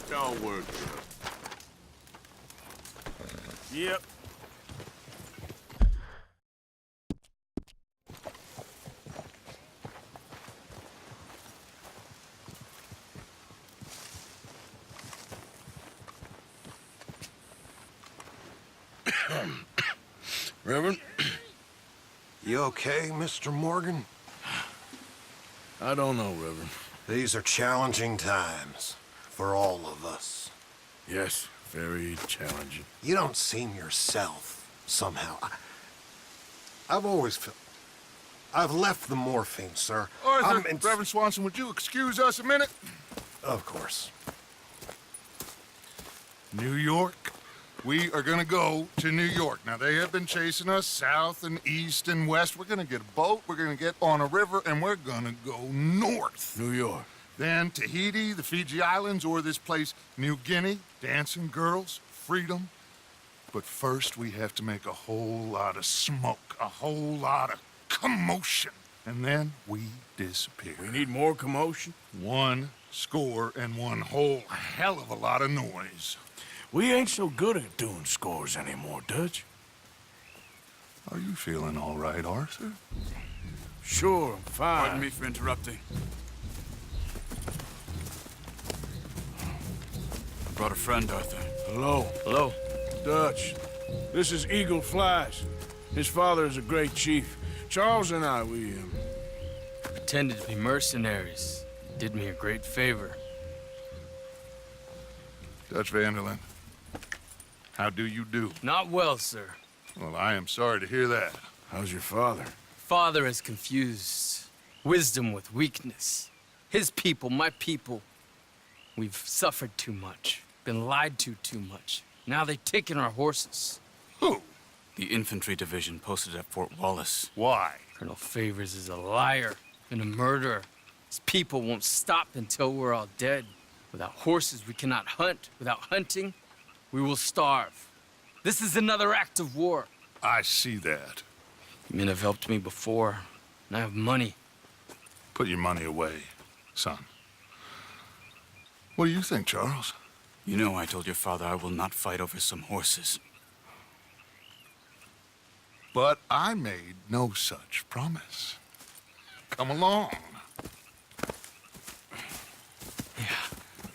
Y'all work. Yep. Reverend? You okay, Mr. Morgan? I don't know, Reverend. These are challenging times for all of us. Yes, very challenging. You don't seem yourself, somehow. I've always felt... I've left the morphine, sir. Arthur, Reverend Swanson, would you excuse us a minute? Of course. New York. We are gonna go to New York. Now, they have been chasing us south and east and west. We're gonna get a boat, we're gonna get on a river, and we're gonna go north. New York. Then Tahiti, the Fiji Islands, or this place, New Guinea, dancing girls, freedom. But first, we have to make a whole lot of smoke, a whole lot of commotion. And then we disappear. We need more commotion? 1 score and 1 whole hell of a lot of noise. We ain't so good at doing scores anymore, Dutch. Are you feeling all right, Arthur? Sure, I'm fine. Pardon me for interrupting. I brought a friend, Arthur. Hello. Hello. Dutch. This is Eagle Flies. His father is a great chief. Charles and I, we Pretended to be mercenaries. Did me a great favor. Dutch Vanderlyn, how do you do? Not well, sir. Well, I am sorry to hear that. How's your father? Father has confused wisdom with weakness. His people, my people, we've suffered too much. Been lied to too much. Now they've taken our horses. Who? The infantry division posted at Fort Wallace. Why? Colonel Favors is a liar and a murderer. His people won't stop until we're all dead. Without horses, we cannot hunt. Without hunting, we will starve. This is another act of war. I see that. You men have helped me before, and I have money. Put your money away, son. What do you think, Charles? You know I told your father I will not fight over some horses. But I made no such promise. Come along.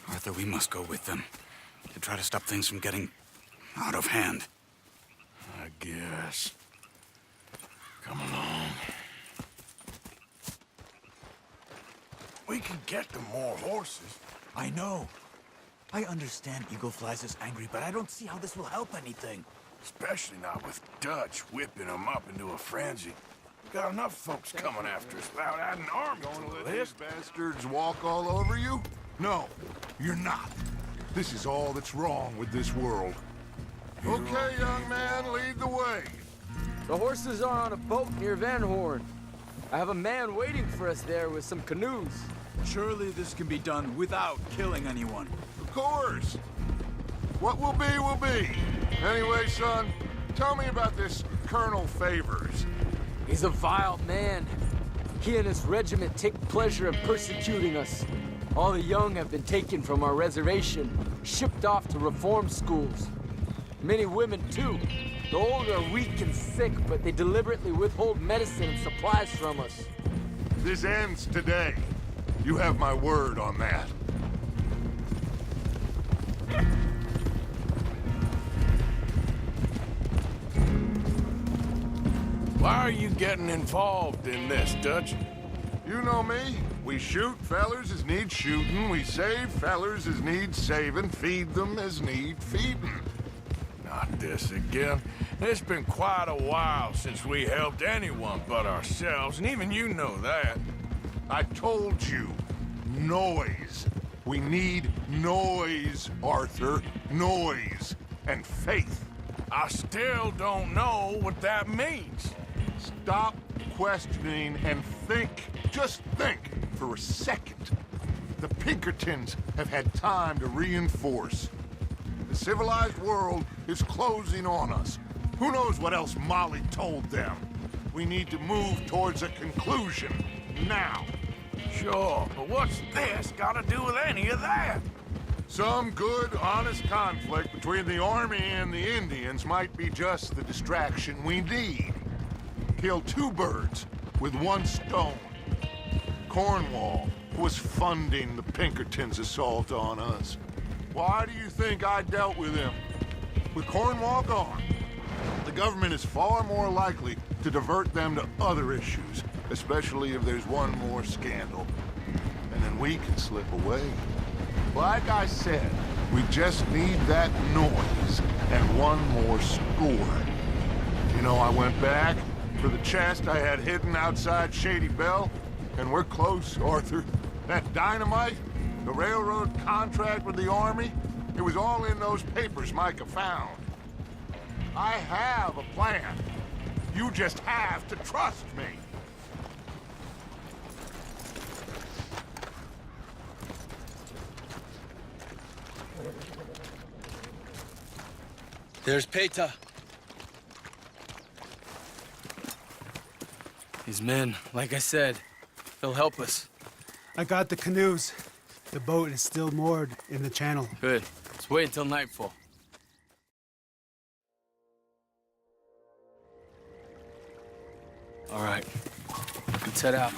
Arthur, we must go with them to try to stop things from getting out of hand. I guess. Come along. We can get them more horses. I know. I understand Eagle Flies is angry, but I don't see how this will help anything. Especially not with Dutch whipping them up into a frenzy. Got enough folks coming after us without adding army Gonna to let the these list. bastards walk all over you? No, you're not. This is all that's wrong with this world. Okay, young man, lead the way. The horses are on a boat near Van Horn. I have a man waiting for us there with some canoes. Surely this can be done without killing anyone. Of course. What will be, will be. Anyway, son, tell me about this Colonel Favors. He's a vile man. He and his regiment take pleasure in persecuting us. All the young have been taken from our reservation, shipped off to reform schools. Many women, too. The old are weak and sick, but they deliberately withhold medicine and supplies from us. This ends today. You have my word on that. Why are you getting involved in this, Dutch? You know me. We shoot fellers as need shooting. We save fellers as need saving. Feed them as need feeding. Not this again. It's been quite a while since we helped anyone but ourselves, and even you know that. I told you. Noise. We need noise, Arthur. Noise. And faith. I still don't know what that means. Stop questioning and think. Just think for a second. The Pinkertons have had time to reinforce. The civilized world is closing on us. Who knows what else Molly told them? We need to move towards a conclusion now. Sure, but what's this got to do with any of that? Some good, honest conflict between the Army and the Indians might be just the distraction we need. Kill two birds with one stone. Cornwall was funding the Pinkertons' assault on us. Why do you think I dealt with him? With Cornwall gone, the government is far more likely to divert them to other issues, especially if there's one more scandal. And then we can slip away. Like I said, we just need that noise and one more score. You know, I went back for the chest I had hidden outside Shady Belle, and we're close, Arthur. That dynamite, the railroad contract with the Army, it was all in those papers Micah found. I have a plan. You just have to trust me. There's Peta. These men, like I said, they'll help us. I got the canoes. The boat is still moored in the channel. Good. Let's wait until nightfall. All right. Let's head out.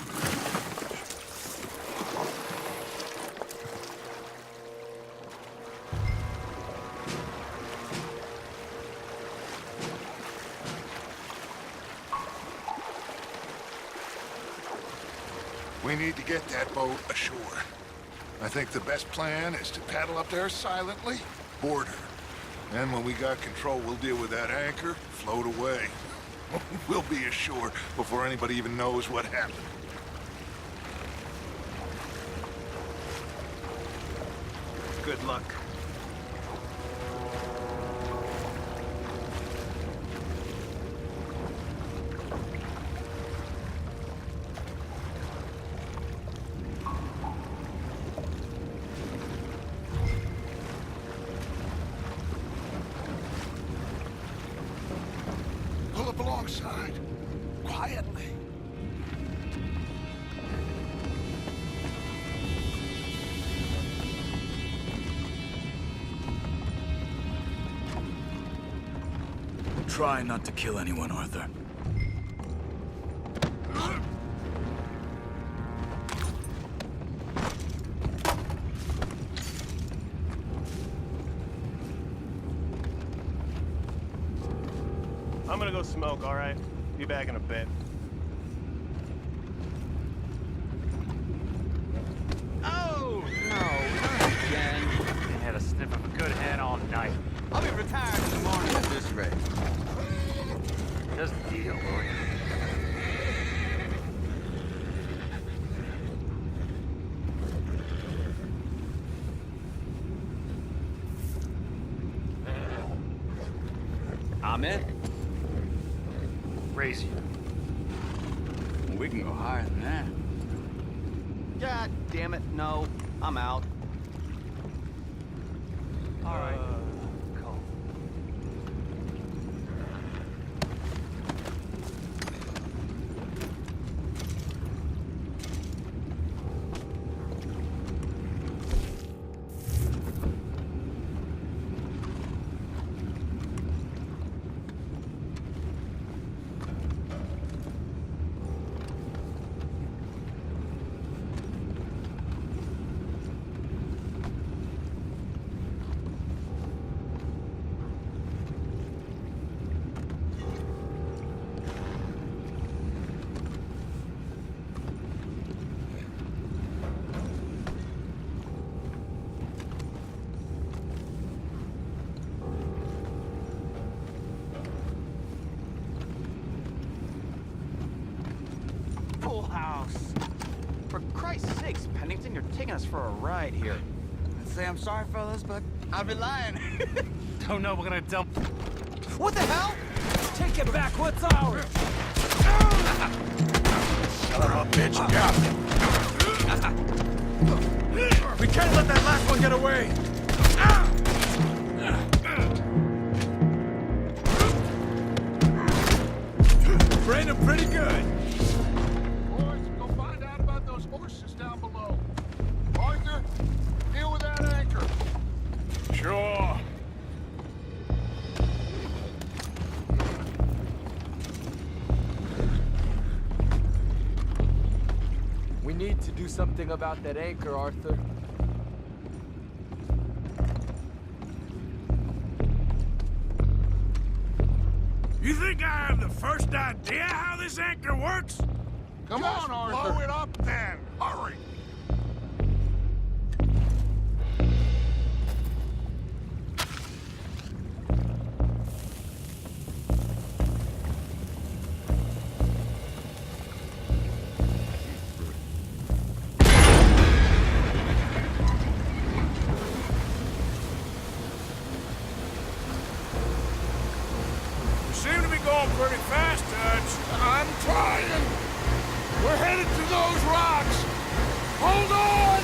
We need to get that boat ashore. I think the best plan is to paddle up there silently, board her. Then when we got control, we'll deal with that anchor, float away. We'll be ashore before anybody even knows what happened. Good luck. Pull up alongside, quietly. Try not to kill anyone, Arthur. I'm gonna go smoke, all right? Be back in a bit. Oh, no, not again. Ain't had a sniff of a good head all night. I'll be retired in the morning at this rate. Just deal, will you? I'm in. Raise you. We can go higher than that. God damn it, no. I'm out. All right. Cool. For Christ's sakes, Pennington, you're taking us for a ride here. I'd say I'm sorry, fellas, but I'd be lying. Oh no, we're gonna dump. What the hell? Take it back. What's ours? Son of a bitch, We can't let that last one get away. Brain him pretty good. Boys, go find out about those horses down below. Arthur, deal with that anchor. We need to do something about that anchor, Arthur. You think I have the first idea how this anchor works? Come on, Arthur. Blow it up then. Hurry. Seem to be going pretty fast, Dutch. I'm trying. We're headed to those rocks. Hold on!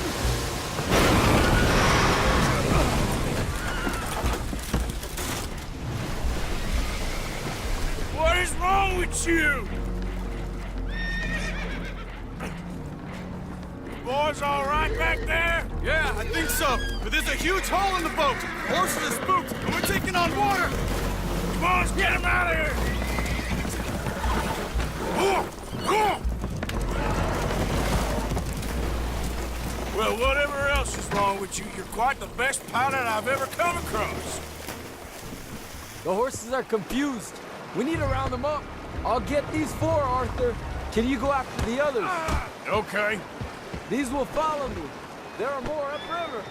What is wrong with you? Boys all right back there? Yeah, I think so. But there's a huge hole in the boat. Horses are spooked, and we're taking on water. Come on, let's get him out of here! Well, whatever else is wrong with you, you're quite the best pilot I've ever come across. The horses are confused. We need to round them up. I'll get these 4, Arthur. Can you go after the others? Okay. These will follow me. There are more upriver.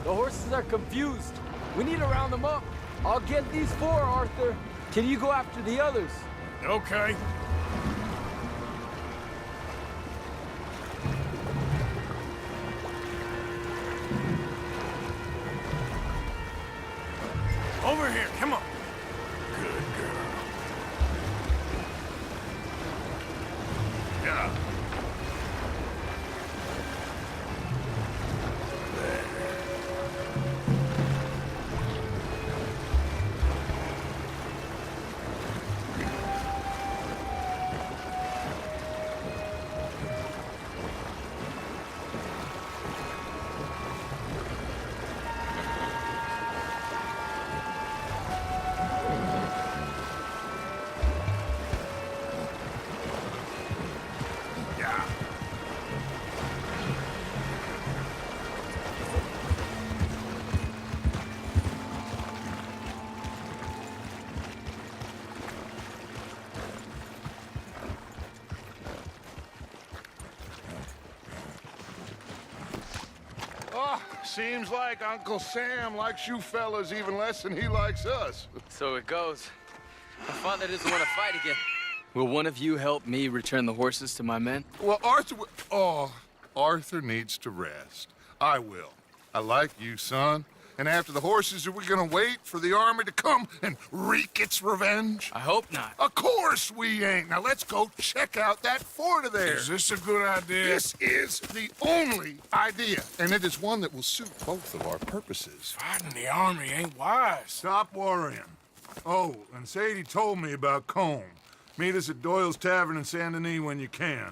The horses are confused. We need to round them up. I'll get these 4, Arthur. Can you go after the others? Okay. Over here, come on. Good girl. Yeah. Seems like Uncle Sam likes you fellas even less than he likes us. So it goes. My father doesn't want to fight again. Will one of you help me return the horses to my men? Well, Arthur needs to rest. I will. I like you, son. And after the horses, are we gonna wait for the army to come and wreak its revenge? I hope not. Of course we ain't. Now let's go check out that fort of theirs. Is this a good idea? This is the only idea, and it is one that will suit both of our purposes. Fighting the army ain't wise. Stop worrying. Oh, and Sadie told me about Combe. Meet us at Doyle's Tavern in Saint Denis when you can.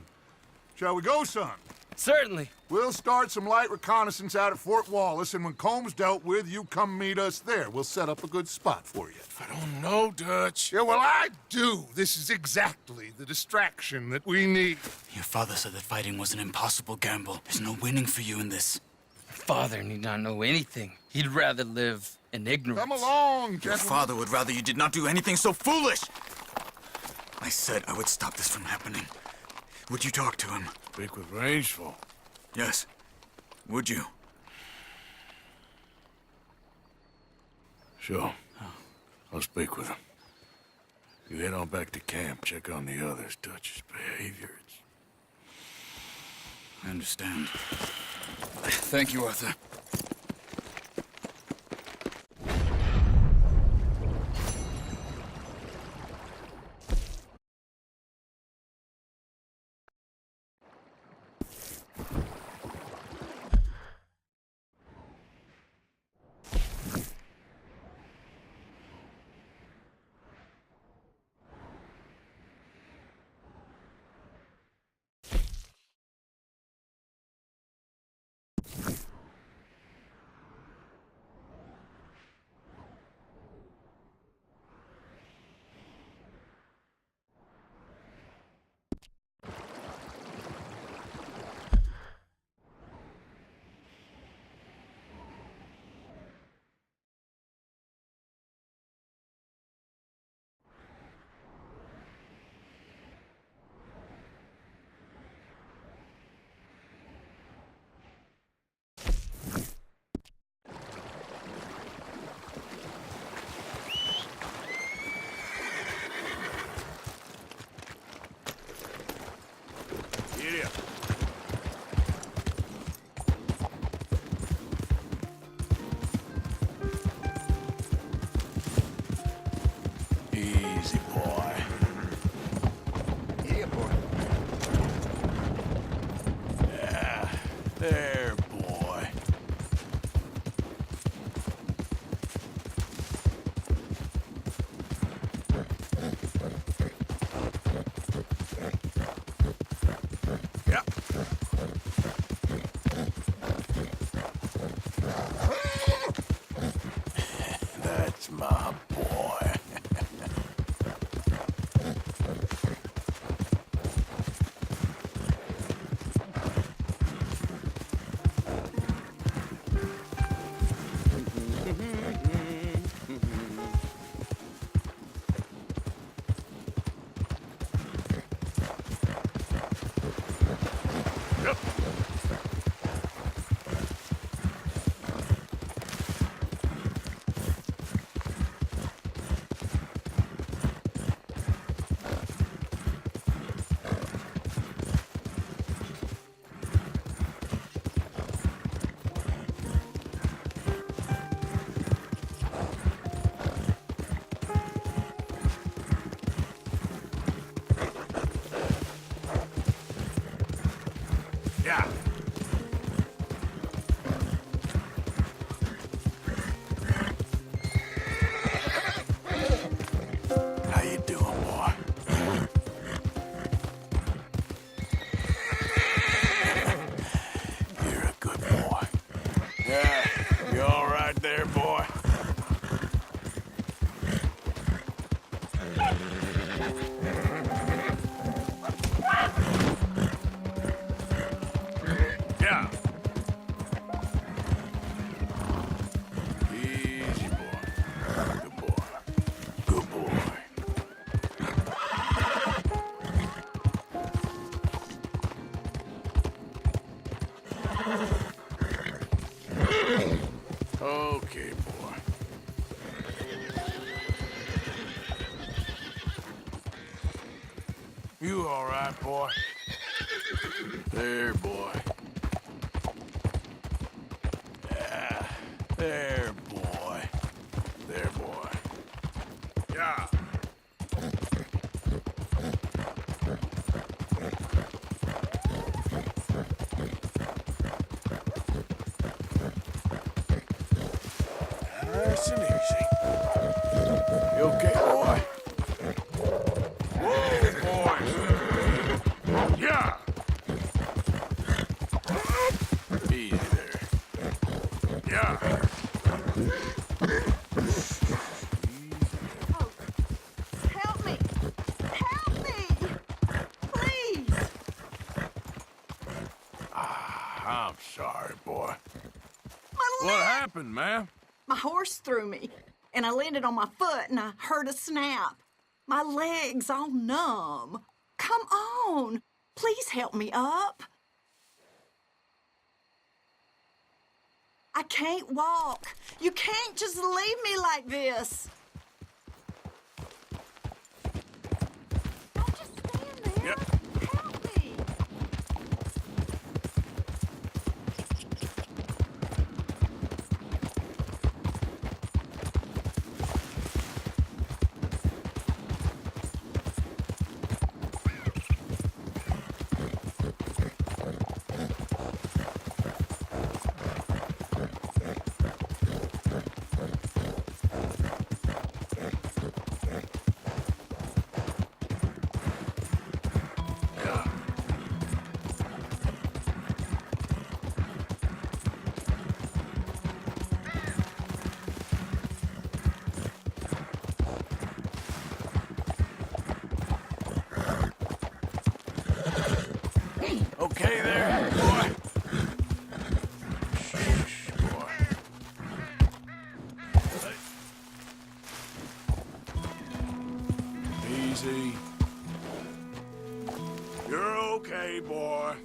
Shall we go, son? Certainly. We'll start some light reconnaissance out at Fort Wallace, and when Combs dealt with, you come meet us there. We'll set up a good spot for you. I don't know, Dutch. Yeah, well, I do. This is exactly the distraction that we need. Your father said that fighting was an impossible gamble. There's no winning for you in this. Father need not know anything. He'd rather live in ignorance. Come along, Your gentlemen. father would rather you did not do anything so foolish. I said I would stop this from happening. Would you talk to him? Speak with Rangeful. Yes. Would you? Sure. I'll speak with him. You head on back to camp, check on the others, Dutch's behavior. I understand. Thank you, Arthur. Giddy up. Easy, boy. Yeah, boy. Yeah, there, boy. Yep. That's my boy. Yep. Yeah. How you doing, boy? You're a good boy. Yeah, you all right there, boy? Yeah. Easy, boy. Good boy. Good boy. Okay, boy. You all right, boy? There, boy. Yeah, there, boy. There, boy. Yeah. Nice and easy. You okay, boy? Whoa, boys. Yeah. Easy there. Yeah. Help me! Help me! Please! I'm sorry, boy. My What leg! happened, ma'am? My horse threw me, and I landed on my foot, and I heard a snap. My leg's all numb. Come on! Please help me up. I can't walk. You can't just leave me like this. Don't just stand there. Yep. Help me. okay there, boy? Shh, boy. Easy. You're okay, boy.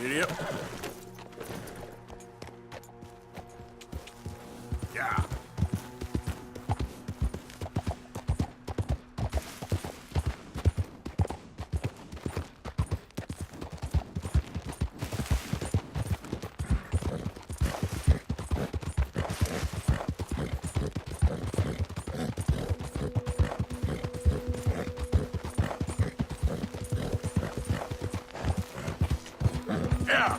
Yep. Yeah. Yeah.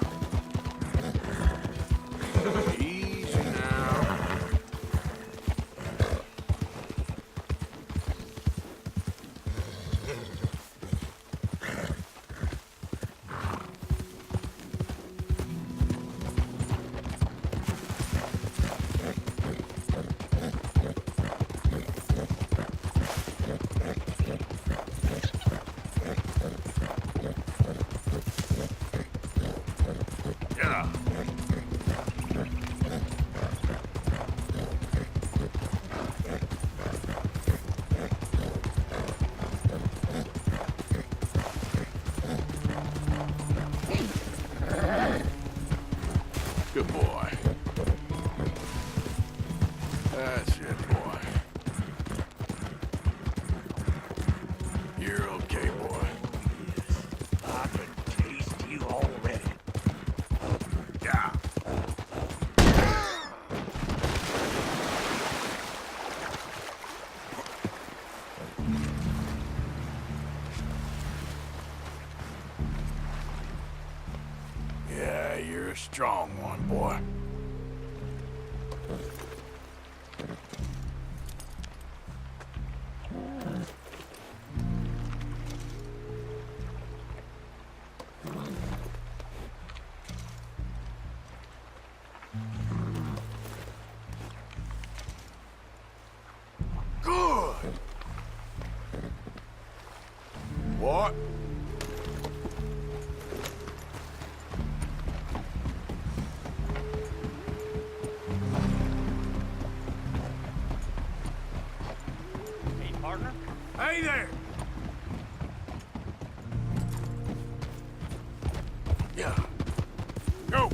Easy now. Yeah. Good boy. That's it, boy. You're okay, boy. I can taste you already. Yeah. Yeah, you're a strong one, boy. Good. What? Hey, partner? Hey there! Yeah. Go!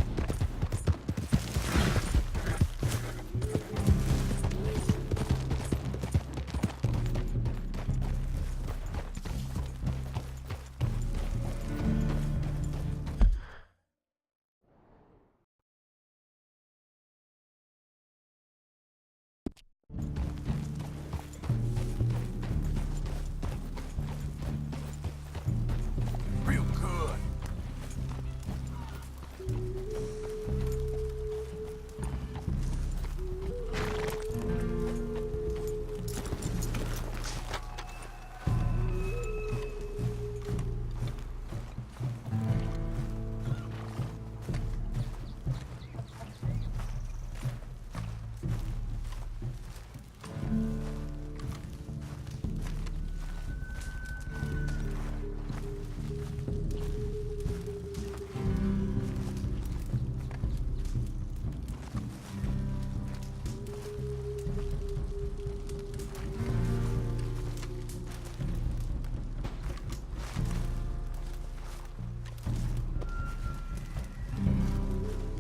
Real good.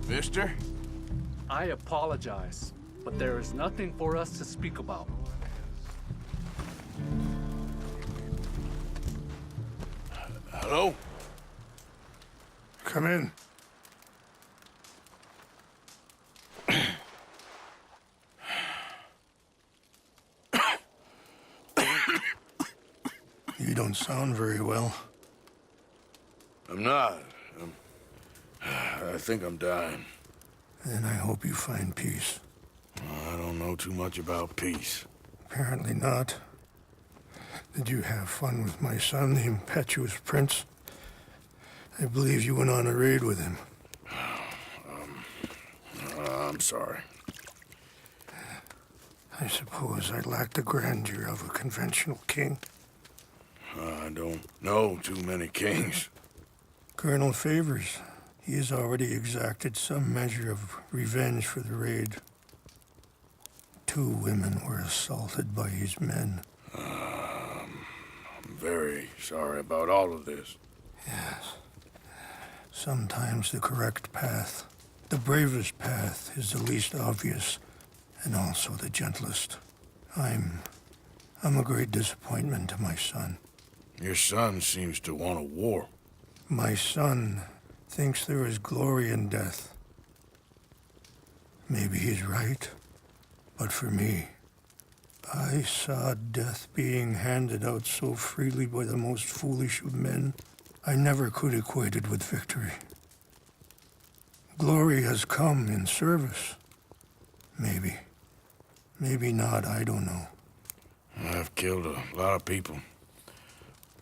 Mister? I apologize, but there is nothing for us to speak about. Hello? Come in. You don't sound very well. I'm not. I think I'm dying. And I hope you find peace. I don't know too much about peace. Apparently not. Did you have fun with my son, the impetuous prince? I believe you went on a raid with him. I'm sorry. I suppose I lack the grandeur of a conventional king. I don't know too many kings. Colonel Favors, he has already exacted some measure of revenge for the raid. 2 women were assaulted by his men. I'm very sorry about all of this. Yes. Sometimes the correct path, the bravest path, is the least obvious, and also the gentlest. I'm a great disappointment to my son. Your son seems to want a war. My son thinks there is glory in death. Maybe he's right, but for me, I saw death being handed out so freely by the most foolish of men, I never could equate it with victory. Glory has come in service. Maybe. Maybe not, I don't know. I've killed a lot of people.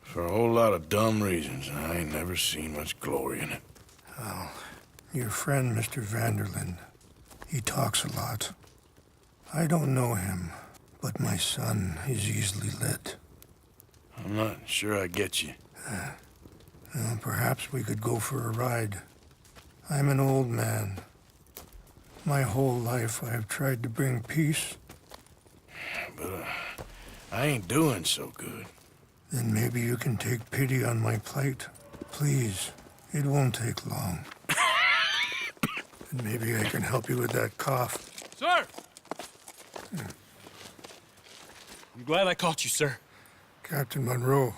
For a whole lot of dumb reasons, and I ain't never seen much glory in it. Well, your friend, Mr. Vanderlyn, he talks a lot. I don't know him, but my son is easily led. I'm not sure I get you. Well, perhaps we could go for a ride. I'm an old man. My whole life I have tried to bring peace. But I ain't doing so good. Then maybe you can take pity on my plight. Please, it won't take long. And maybe I can help you with that cough. Sir! I'm glad I caught you, sir. Captain Monroe,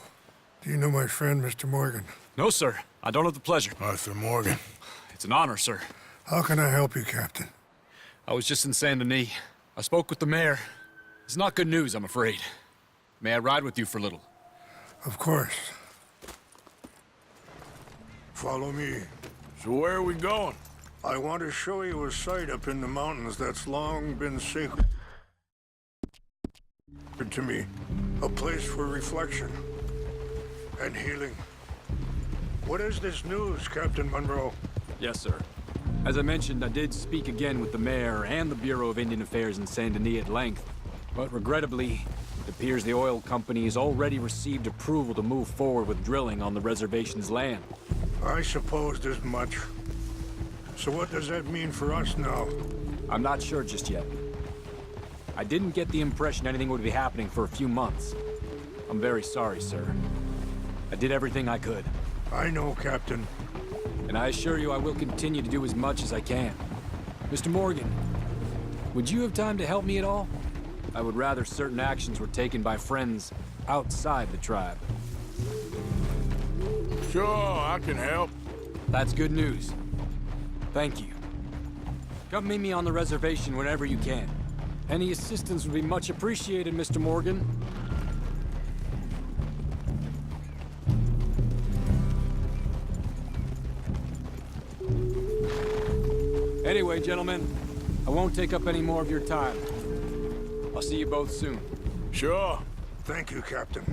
do you know my friend, Mr. Morgan? No, sir. I don't have the pleasure. Arthur Morgan. It's an honor, sir. How can I help you, Captain? I was just in Saint Denis. I spoke with the mayor. It's not good news, I'm afraid. May I ride with you for a little? Of course. Follow me. So where are we going? I want to show you a site up in the mountains that's long been sacred to me. A place for reflection and healing. What is this news, Captain Monroe? Yes, sir. As I mentioned, I did speak again with the mayor and the Bureau of Indian Affairs in Saint Denis at length. But regrettably, it appears the oil company has already received approval to move forward with drilling on the reservation's land. I supposed as much. So what does that mean for us now? I'm not sure just yet. I didn't get the impression anything would be happening for a few months. I'm very sorry, sir. I did everything I could. I know, Captain. And I assure you I will continue to do as much as I can. Mr. Morgan, would you have time to help me at all? I would rather certain actions were taken by friends outside the tribe. Sure, I can help. That's good news. Thank you. Come meet me on the reservation whenever you can. Any assistance would be much appreciated, Mr. Morgan. Anyway, gentlemen, I won't take up any more of your time. I'll see you both soon. Sure. Thank you, Captain.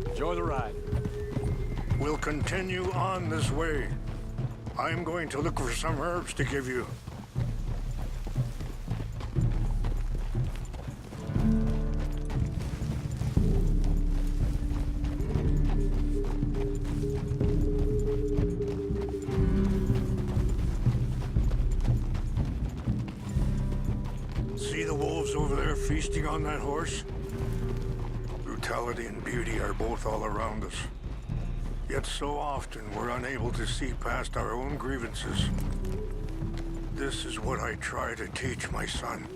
Enjoy the ride. We'll continue on this way. I'm going to look for some herbs to give you. See the wolves over there feasting on that horse? Brutality and beauty are both all around us. Yet so often we're unable to see past our own grievances. This is what I try to teach my son.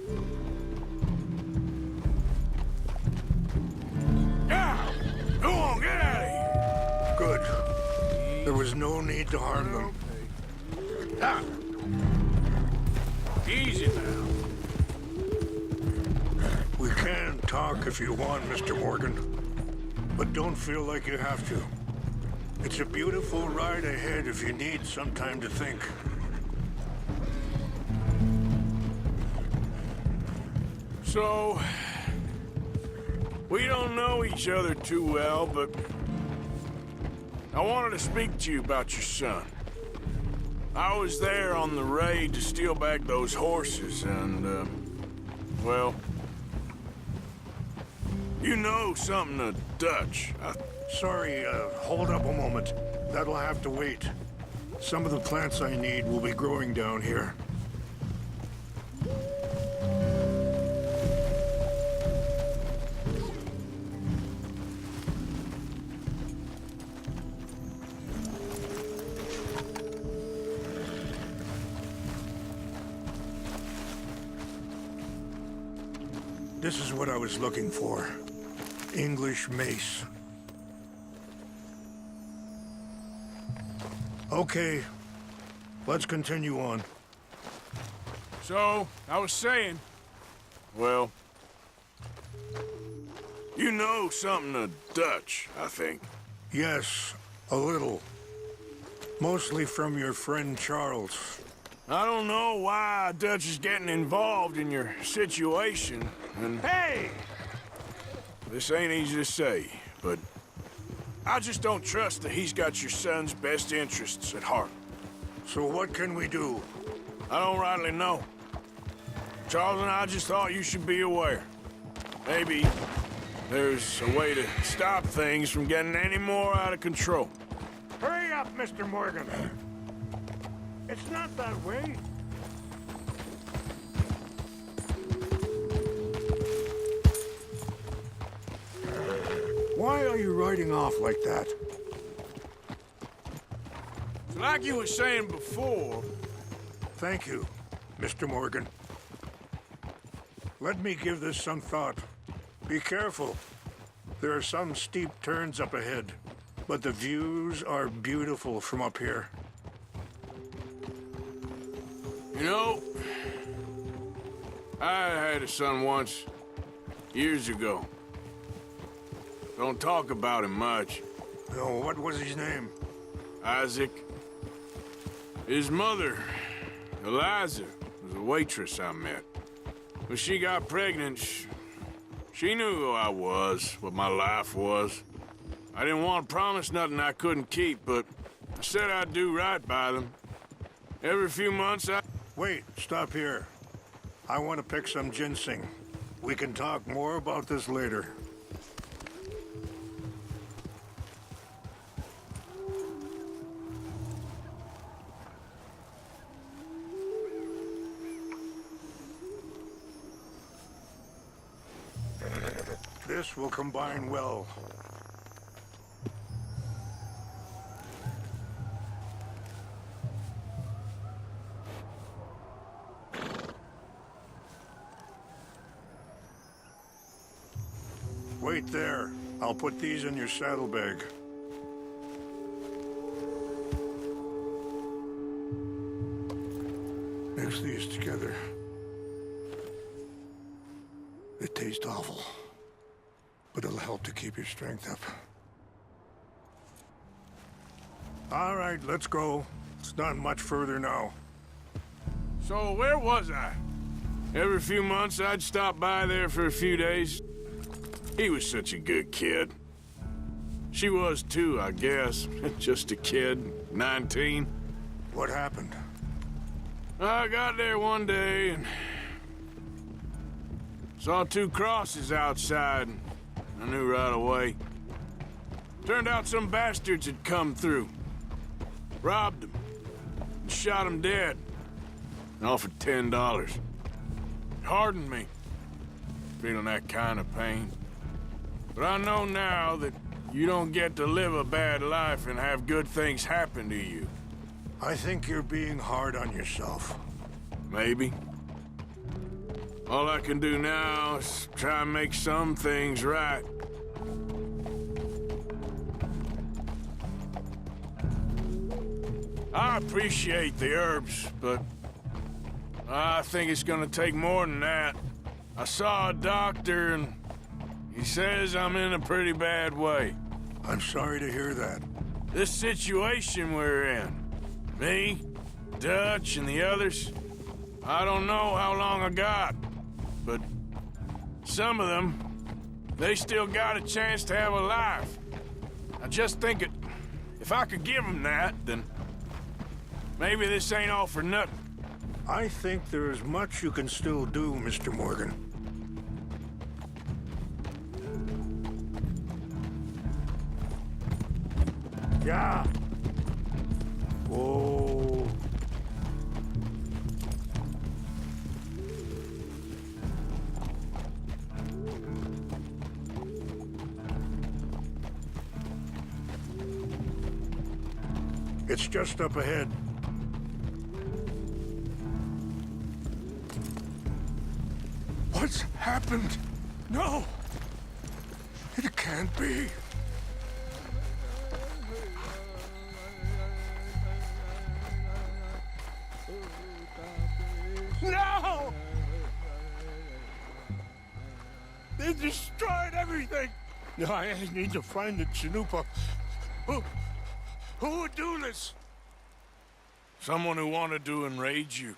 Yeah! Go on, get out of here! Good. There was no need to harm them. Ah. Easy now. We can talk if you want, Mr. Morgan. But don't feel like you have to. It's a beautiful ride ahead if you need some time to think. So, we don't know each other too well, but I wanted to speak to you about your son. I was there on the raid to steal back those horses, and, well... You know something of Dutch. Sorry, hold up a moment. That'll have to wait. Some of the plants I need will be growing down here. This is what I was looking for. English mace. Okay, let's continue on. So, I was saying... Well... You know something of Dutch, I think. Yes, a little. Mostly from your friend Charles. I don't know why Dutch is getting involved in your situation, and... Hey! This ain't easy to say, but... I just don't trust that he's got your son's best interests at heart. So what can we do? I don't rightly know. Charles and I just thought you should be aware. Maybe there's a way to stop things from getting any more out of control. Hurry up, Mr. Morgan. It's not that way. Why are you riding off like that? Like you were saying before... Thank you, Mr. Morgan. Let me give this some thought. Be careful. There are some steep turns up ahead, but the views are beautiful from up here. You know, I had a son once, years ago. Don't talk about him much. Oh, what was his name? Isaac. His mother, Eliza, was a waitress I met. When she got pregnant, she knew who I was, what my life was. I didn't want to promise nothing I couldn't keep, but I said I'd do right by them. Every few months I... Wait, stop here. I want to pick some ginseng. We can talk more about this later. This will combine well. Wait there. I'll put these in your saddlebag. Mix these together. They taste awful, but it'll help to keep your strength up. All right, let's go. It's not much further now. So where was I? Every few months I'd stop by there for a few days. He was such a good kid. She was too, I guess. Just a kid, 19. What happened? I got there one day and saw two crosses outside. I knew right away. Turned out some bastards had come through. Robbed them. And shot them dead. And offered $10. It hardened me. Feeling that kind of pain. But I know now that you don't get to live a bad life and have good things happen to you. I think you're being hard on yourself. Maybe. All I can do now is try and make some things right. I appreciate the herbs, but I think it's gonna take more than that. I saw a doctor and he says I'm in a pretty bad way. I'm sorry to hear that. This situation we're in, me, Dutch, and the others, I don't know how long I got, but some of them, they still got a chance to have a life. I just think if If I could give him that, then maybe this ain't all for nothing. I think there is much you can still do, Mr. Morgan. Yeah. Whoa. It's just up ahead. What's happened? No! It can't be. No! They destroyed everything! No, I need to find the Chanupa. Who would do this? Someone who wanted to enrage you.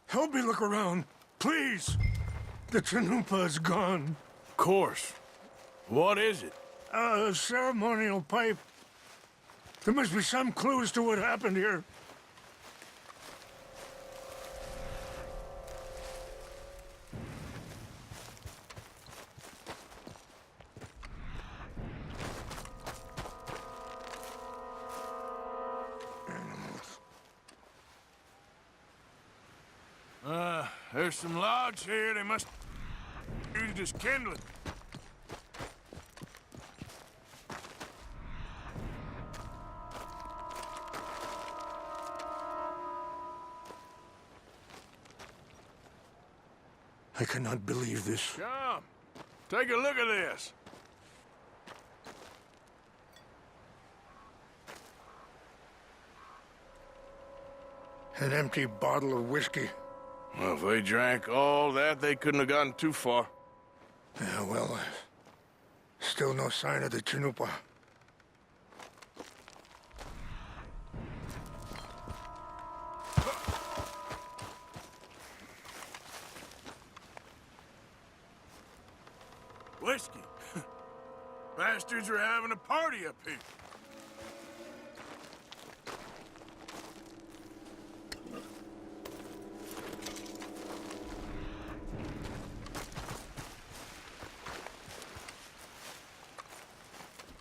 Help me look around, please. The Chanupa is gone. Of course. What is it? A ceremonial pipe. There must be some clues to what happened here. There's some logs here. They must use as kindling. I cannot believe this. Come, take a look at this. An empty bottle of whiskey. Well, if they drank all that, they couldn't have gotten too far. Yeah, well, still no sign of the Chanupa. Whiskey. Bastards are having a party up here.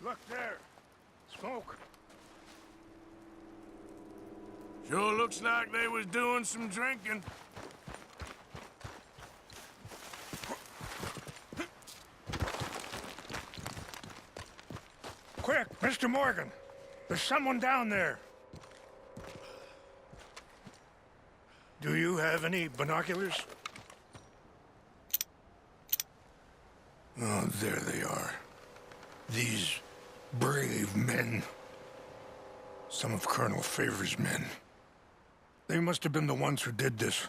Look there. Smoke. Sure looks like they was doing some drinking. Quick, Mr. Morgan. There's someone down there. Do you have any binoculars? Oh, there they are. These brave men. Some of Colonel Favor's men. They must have been the ones who did this.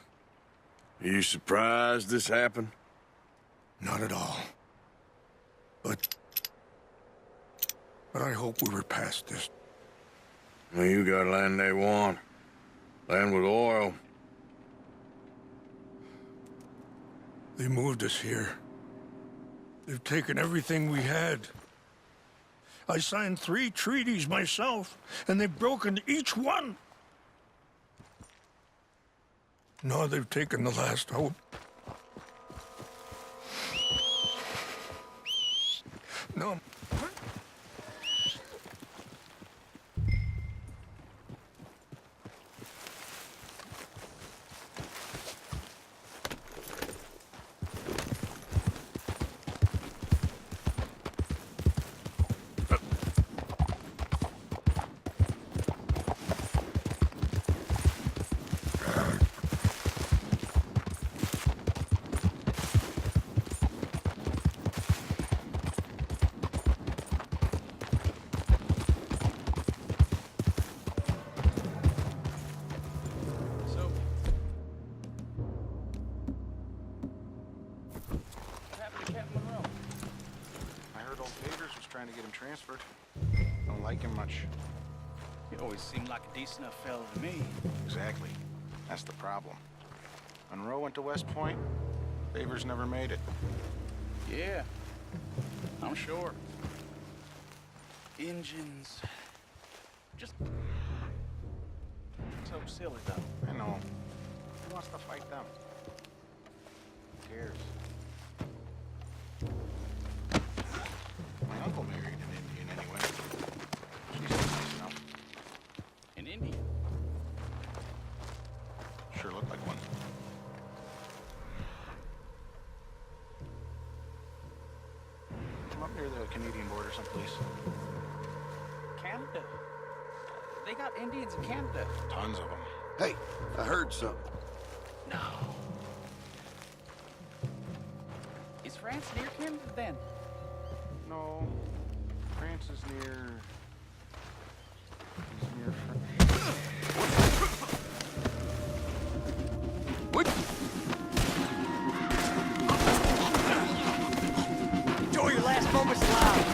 Are you surprised this happened? Not at all. But I hope we were past this. Well, you got land they want. Land with oil. They moved us here. They've taken everything we had. I signed 3 treaties myself, and they've broken each one. Now they've taken the last hope. No. Trying to get him transferred. Don't like him much. He always seemed like a decent enough fella to me. Exactly. That's the problem. Monroe went to West Point. Favors never made it. Yeah. I'm sure. Engines. Just so silly, though. I know. Who wants to fight them? Who cares? My uncle married an Indian anyway. She's nice enough. An Indian. Sure looked like one. I'm up near the Canadian border someplace. Canada. They got Indians in Canada. Tons of them. Hey, I heard something. No. Is France near Canada then? No. France is near... He's near France. What? Enjoy your last moments alive.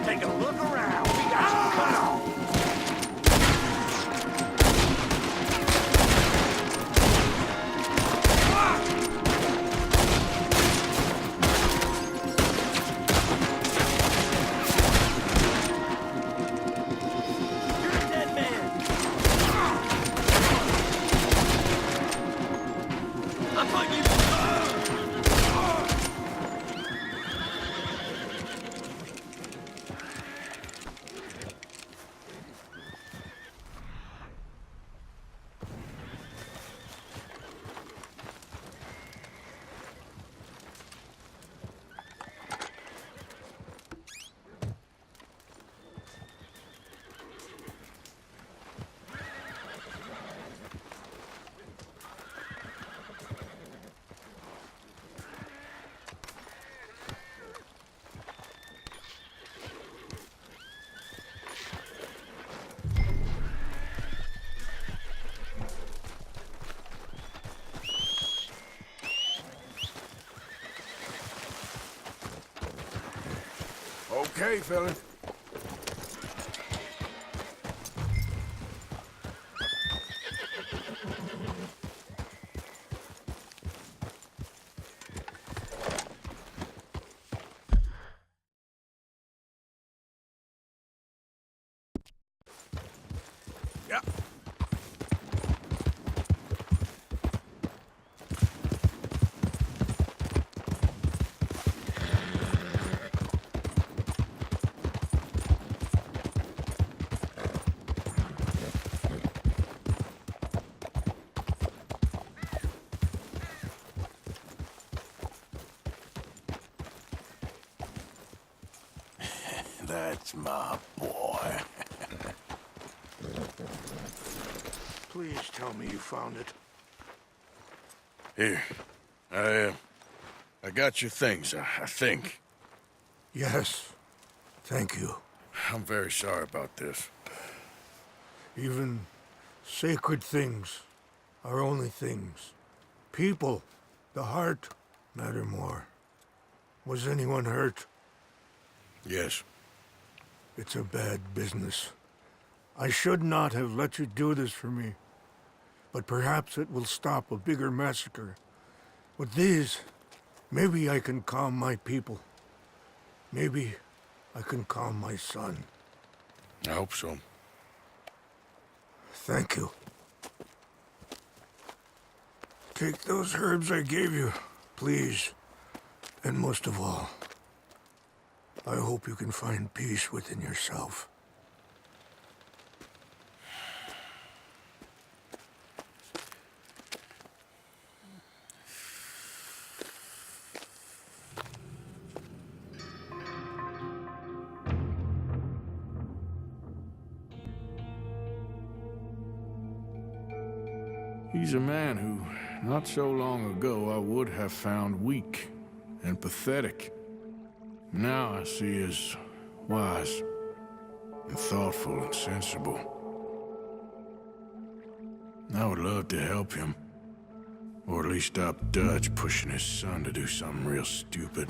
Take a look around. We got you cut off. You're a dead man. I thought you... Okay, fella. Yeah. That's my boy. Please tell me you found it. Here. I got your things, I think. Yes. Thank you. I'm very sorry about this. Even sacred things are only things. People, the heart, matter more. Was anyone hurt? Yes. It's a bad business. I should not have let you do this for me. But perhaps it will stop a bigger massacre. With these, maybe I can calm my people. Maybe I can calm my son. I hope so. Thank you. Take those herbs I gave you, please. And most of all, I hope you can find peace within yourself. He's a man who, not so long ago, I would have found weak and pathetic. Now I see as wise and thoughtful and sensible. I would love to help him, or at least stop Dutch pushing his son to do something real stupid.